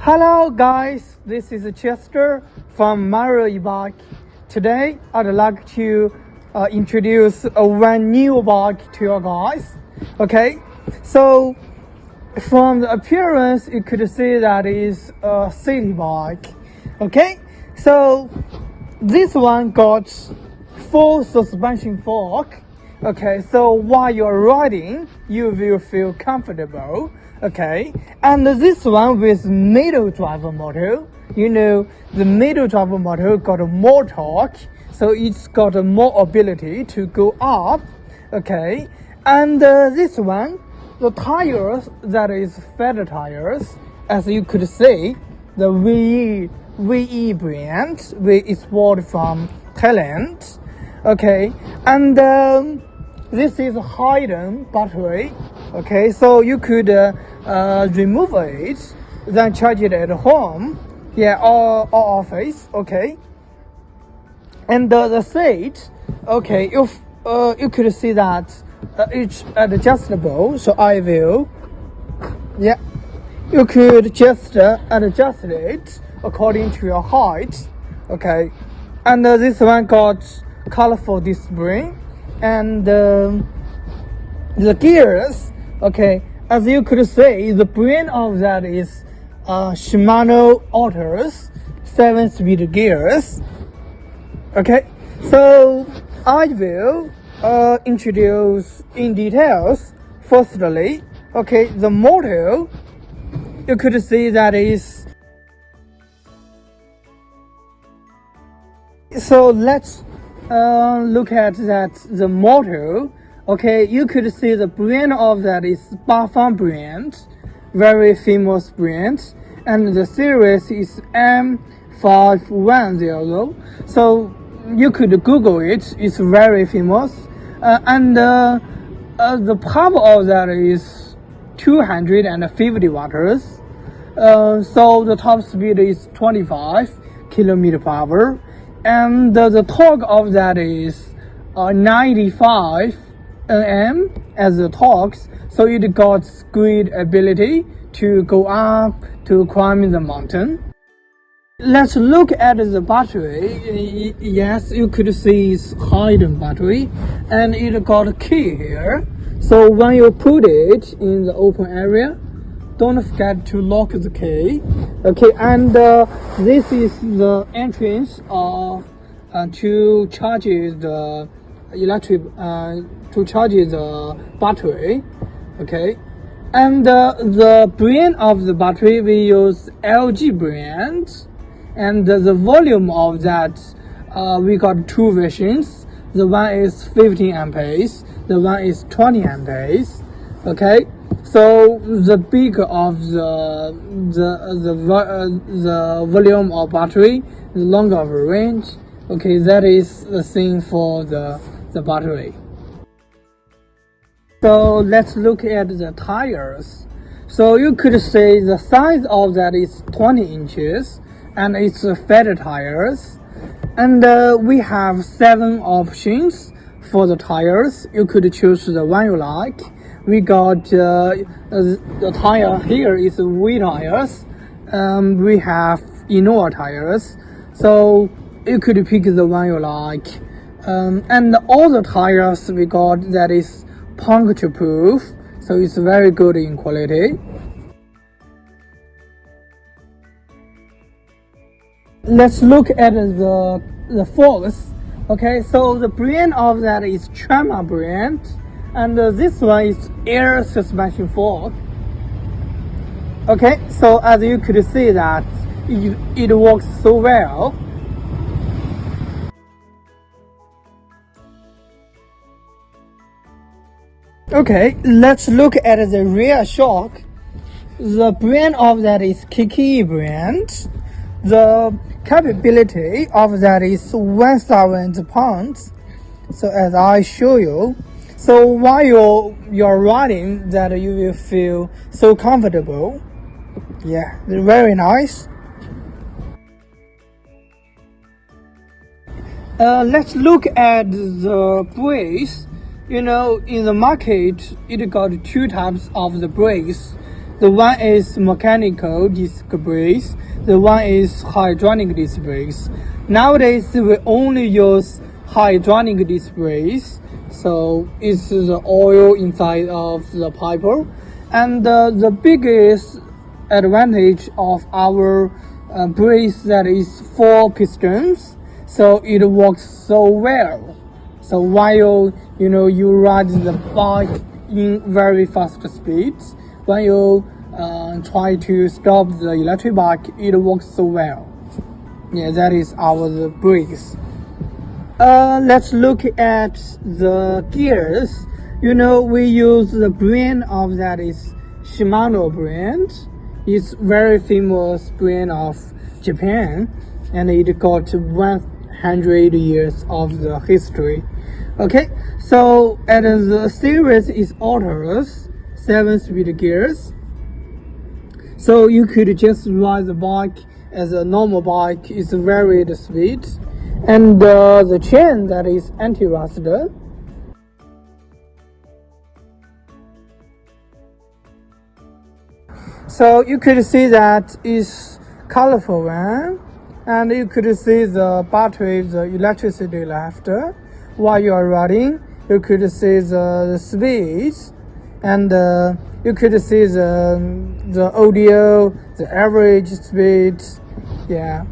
Hello guys, this is Chester from Ebike. Today I'd like to introduce one new bike to you guys. Okay, so from the appearance you could see that is a city bike. Okay, so this one got full suspension fork. Okay, so while you're riding you will feel comfortable. Okay, and this one with middle driver motor, the middle driver motor got more torque, so it's got more ability to go up. Okay, and this one, the tires, that is fat tires, as you could see, the VE brand, we export from Thailand. Okay, and this is a hidden battery. Okay, so you could remove it, then charge it at home, or office. Okay, and the seat, okay, if you could see that it's adjustable. So I will, you could just adjust it according to your height. Okay, and this one got colorful display, and the gears. Okay, as you could see, the brand of that is Shimano Autos 7-speed gears. Okay, so I will introduce in details. Firstly, okay, the motor, you could see that is. So let's look at that, the motor. Okay, you could see the brand of that is Bafang brand, very famous brand, and the series is M510. So you could Google it, it's very famous. And the power of that is 250 watts. So the top speed is 25 kilometer per hour, and the torque of that is 95 Nm as the torques, so it got great ability to go up, to climb the mountain. Let's look at the battery. Yes, you could see it's hidden battery, and it got a key here. So when you put it in the open area, don't forget to lock the key. Okay, and this is the entrance to charge the electric, to charge the battery. Okay, and the brand of the battery, we use LG brand, and the volume of that, we got two versions. The one is 15 amperes, the one is 20 amperes. Okay, so the bigger of the volume of battery, the longer of range. Okay, that is the thing for the battery. So let's look at the tires. So you could say the size of that is 20 inches, and it's fat tires. And we have 7 options for the tires. You could choose the one you like. We got the tire here is wheel tires. We have Innova tires. So you could pick the one you like. And all the tires we got that is puncture proof, so it's very good in quality. Let's look at the forks. Okay, so the brand of that is Trema brand, and this one is air suspension fork. Okay, so as you could see that it works so well. Okay, let's look at the rear shock. The brand of that is Kiki brand. The capability of that is 1,000 pounds. So as I show you, so while you're riding, that you will feel so comfortable. Yeah, very nice. Let's look at the brakes. In the market, it got 2 types of the brakes. The one is mechanical disc brakes. The one is hydraulic disc brakes. Nowadays, we only use hydraulic disc brakes. So it's the oil inside of the pipe. And the biggest advantage of our brakes that is 4 pistons. So it works so well. So while you ride the bike in very fast speeds, when you try to stop the electric bike, it works so well. Yeah, that is our brakes. Let's look at the gears. We use the brand of that is Shimano brand. It's very famous brand of Japan, and it got 100 years of the history. Okay, so and the series is Autos 7-speed gears. So you could just ride the bike as a normal bike. It's very sweet, and the chain that is anti-rust. So you could see that is colorful one, and you could see the battery, the electricity left while you are riding. You could see the speeds, and you could see the audio, the average speed. Yeah.